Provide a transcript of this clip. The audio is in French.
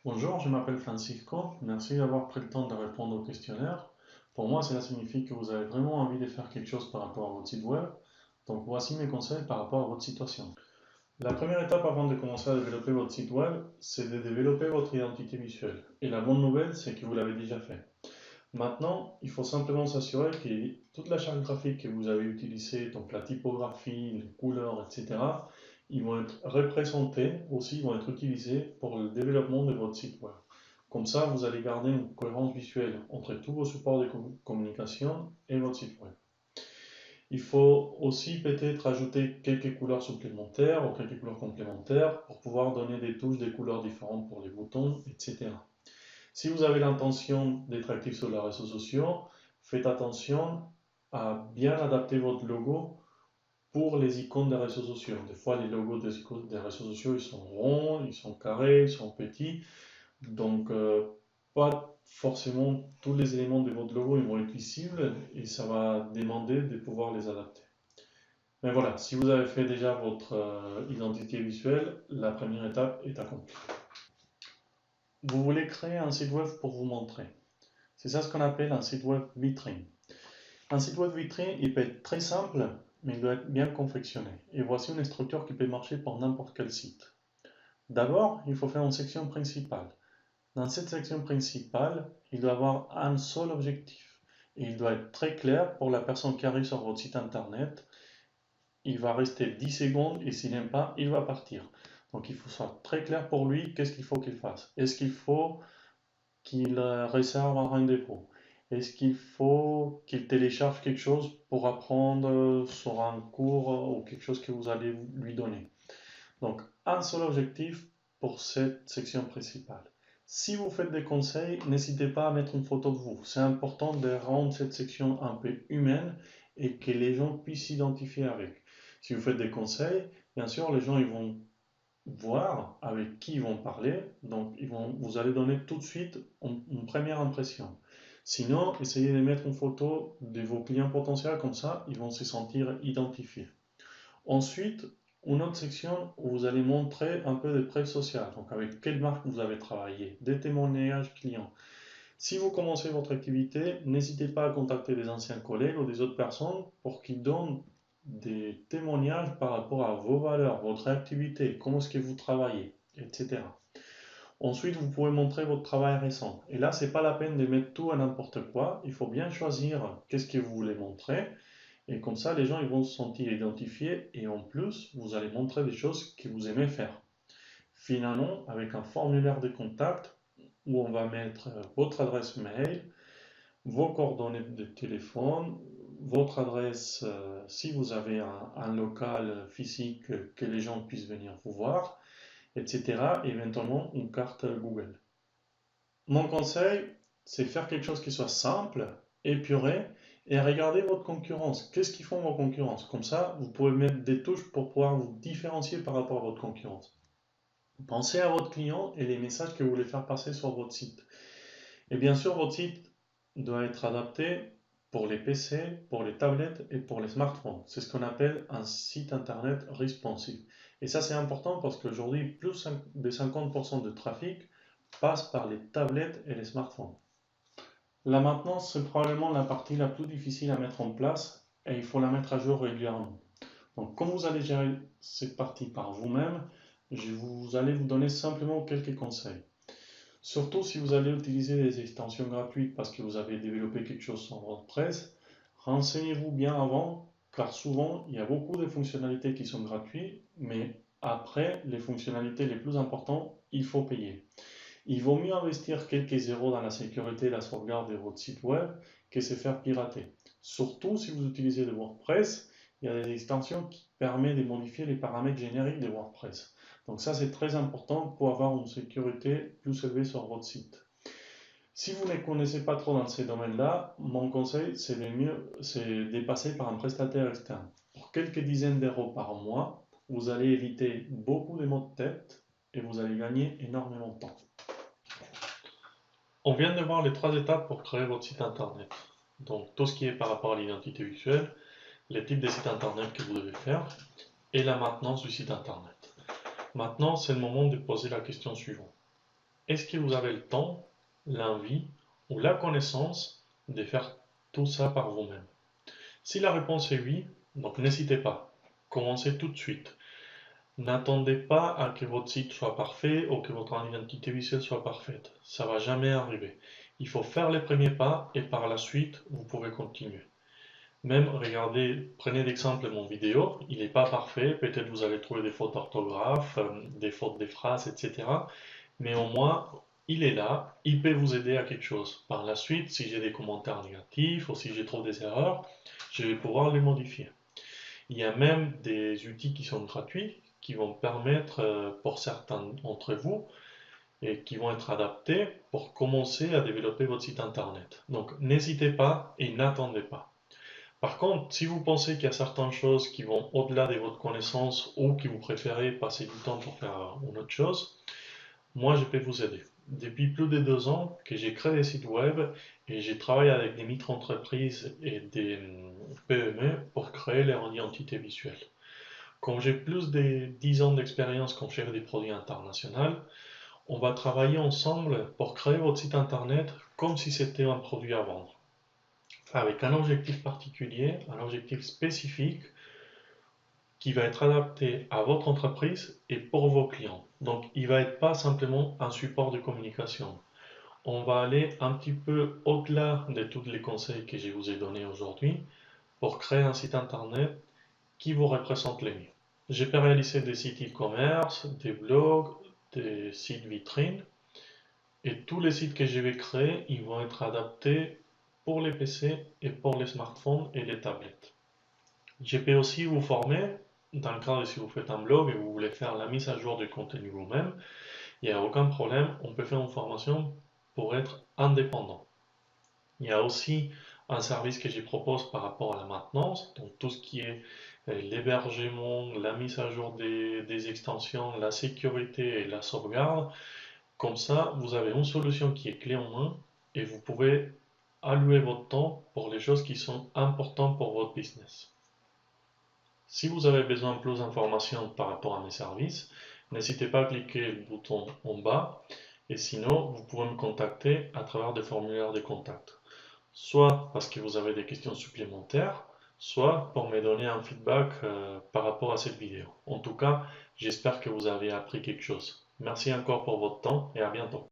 Bonjour, je m'appelle Francisco. Merci d'avoir pris le temps de répondre au questionnaire. Pour moi, cela signifie que vous avez vraiment envie de faire quelque chose par rapport à votre site web. Donc voici mes conseils par rapport à votre situation. La première étape avant de commencer à développer votre site web, c'est de développer votre identité visuelle. Et la bonne nouvelle, c'est que vous l'avez déjà fait. Maintenant, il faut simplement s'assurer que toute la charte graphique que vous avez utilisée, donc la typographie, les couleurs, etc., ils vont être représentés, aussi ils vont être utilisés pour le développement de votre site web. Comme ça, vous allez garder une cohérence visuelle entre tous vos supports de communication et votre site web. Il faut aussi peut-être ajouter quelques couleurs supplémentaires ou quelques couleurs complémentaires pour pouvoir donner des touches, des couleurs différentes pour les boutons, etc. Si vous avez l'intention d'être actif sur les réseaux sociaux, faites attention à bien adapter votre logo pour les icônes des réseaux sociaux. Des fois, les logos des réseaux sociaux, ils sont ronds, ils sont carrés, ils sont petits. Donc, pas forcément tous les éléments de votre logo ils vont être visibles et ça va demander de pouvoir les adapter. Mais voilà, si vous avez fait déjà votre identité visuelle, la première étape est accomplie. Vous voulez créer un site web pour vous montrer. C'est ça ce qu'on appelle un site web vitrine. Un site web vitrine, il peut être très simple, mais il doit être bien confectionné. Et voici une structure qui peut marcher pour n'importe quel site. D'abord, il faut faire une section principale. Dans cette section principale, il doit avoir un seul objectif. Et il doit être très clair pour la personne qui arrive sur votre site internet. Il va rester 10 secondes et s'il n'aime pas, il va partir. Donc il faut que ce soit très clair pour lui qu'est-ce qu'il faut qu'il fasse. Est-ce qu'il faut qu'il réserve un rendez-vous? Est-ce qu'il faut qu'il télécharge quelque chose pour apprendre sur un cours ou quelque chose que vous allez lui donner? Donc, un seul objectif pour cette section principale. Si vous faites des conseils, n'hésitez pas à mettre une photo de vous. C'est important de rendre cette section un peu humaine et que les gens puissent s'identifier avec. Si vous faites des conseils, bien sûr, les gens ils vont voir avec qui ils vont parler. Donc, vous allez donner tout de suite une première impression. Sinon, essayez de mettre une photo de vos clients potentiels, comme ça, ils vont se sentir identifiés. Ensuite, une autre section où vous allez montrer un peu de preuves sociales. Donc, avec quelle marque vous avez travaillé, des témoignages clients. Si vous commencez votre activité, n'hésitez pas à contacter des anciens collègues ou des autres personnes pour qu'ils donnent des témoignages par rapport à vos valeurs, votre activité, comment est-ce que vous travaillez, etc. Ensuite, vous pouvez montrer votre travail récent. Et là, c'est pas la peine de mettre tout à n'importe quoi. Il faut bien choisir qu'est-ce que vous voulez montrer. Et comme ça, les gens ils vont se sentir identifiés. Et en plus, vous allez montrer des choses que vous aimez faire. Finalement, avec un formulaire de contact où on va mettre votre adresse mail, vos coordonnées de téléphone, votre adresse si vous avez un local physique que les gens puissent venir vous voir, etc. Et éventuellement une carte Google. Mon conseil, c'est faire quelque chose qui soit simple, épuré, et regarder votre concurrence. Qu'est-ce qu'ils font vos concurrences? Comme ça, vous pouvez mettre des touches pour pouvoir vous différencier par rapport à votre concurrence. Pensez à votre client et les messages que vous voulez faire passer sur votre site. Et bien sûr, votre site doit être adapté pour les PC, pour les tablettes et pour les smartphones. C'est ce qu'on appelle un site internet responsive. Et ça, c'est important parce qu'aujourd'hui, plus de 50% de trafic passe par les tablettes et les smartphones. La maintenance, c'est probablement la partie la plus difficile à mettre en place et il faut la mettre à jour régulièrement. Donc, comme vous allez gérer cette partie par vous-même, allez vous donner simplement quelques conseils. Surtout si vous allez utiliser des extensions gratuites parce que vous avez développé quelque chose sur WordPress, renseignez-vous bien avant, car souvent il y a beaucoup de fonctionnalités qui sont gratuites, mais après les fonctionnalités les plus importantes, il faut payer. Il vaut mieux investir quelques zéros dans la sécurité et la sauvegarde de votre site web que se faire pirater. Surtout si vous utilisez de WordPress, il y a des extensions qui permettent de modifier les paramètres génériques de WordPress. Donc ça, c'est très important pour avoir une sécurité plus élevée sur votre site. Si vous ne connaissez pas trop dans ces domaines-là, mon conseil, c'est de passer par un prestataire externe. Pour quelques dizaines d'euros par mois, vous allez éviter beaucoup de maux de tête et vous allez gagner énormément de temps. On vient de voir les trois étapes pour créer votre site internet. Donc tout ce qui est par rapport à l'identité visuelle, les types de sites internet que vous devez faire et la maintenance du site internet. Maintenant, c'est le moment de poser la question suivante. est-ce que vous avez le temps, l'envie ou la connaissance de faire tout ça par vous-même? Si la réponse est oui, donc n'hésitez pas. Commencez tout de suite. N'attendez pas à que votre site soit parfait ou que votre identité visuelle soit parfaite. Ça va jamais arriver. Il faut faire les premiers pas et par la suite, vous pouvez continuer. Même, regardez, prenez l'exemple de mon vidéo, il n'est pas parfait, peut-être vous allez trouver des fautes d'orthographe, des fautes des phrases, etc. Mais au moins, il est là, il peut vous aider à quelque chose. Par la suite, si j'ai des commentaires négatifs ou si je trouve des erreurs, je vais pouvoir les modifier. Il y a même des outils qui sont gratuits qui vont permettre pour certains d'entre vous et qui vont être adaptés pour commencer à développer votre site internet. Donc n'hésitez pas et n'attendez pas. Par contre, si vous pensez qu'il y a certaines choses qui vont au-delà de votre connaissance ou que vous préférez passer du temps pour faire une autre chose, moi je peux vous aider. Depuis plus de 2 ans que j'ai créé des sites web et j'ai travaillé avec des micro-entreprises et des PME pour créer leur identité visuelle. Comme j'ai plus de 10 ans d'expérience comme chef des produits internationaux, on va travailler ensemble pour créer votre site internet comme si c'était un produit à vendre, avec un objectif particulier, un objectif spécifique qui va être adapté à votre entreprise et pour vos clients. Donc, il va être pas simplement un support de communication. On va aller un petit peu au-delà de tous les conseils que je vous ai donnés aujourd'hui pour créer un site internet qui vous représente le mieux. J'ai pu réaliser des sites e-commerce, des blogs, des sites vitrines et tous les sites que je vais créer, ils vont être adaptés pour les PC et pour les smartphones et les tablettes. Je peux aussi vous former dans le cas de si vous faites un blog et vous voulez faire la mise à jour du contenu vous-même, il n'y a aucun problème, on peut faire une formation pour être indépendant. Il y a aussi un service que je propose par rapport à la maintenance, donc tout ce qui est l'hébergement, la mise à jour des extensions, la sécurité et la sauvegarde. Comme ça, vous avez une solution qui est clé en main et vous pouvez allouer votre temps pour les choses qui sont importantes pour votre business. Si vous avez besoin de plus d'informations par rapport à mes services, n'hésitez pas à cliquer le bouton en bas et sinon, vous pouvez me contacter à travers des formulaires de contact. Soit parce que vous avez des questions supplémentaires, soit pour me donner un feedback par rapport à cette vidéo. En tout cas, j'espère que vous avez appris quelque chose. Merci encore pour votre temps et à bientôt.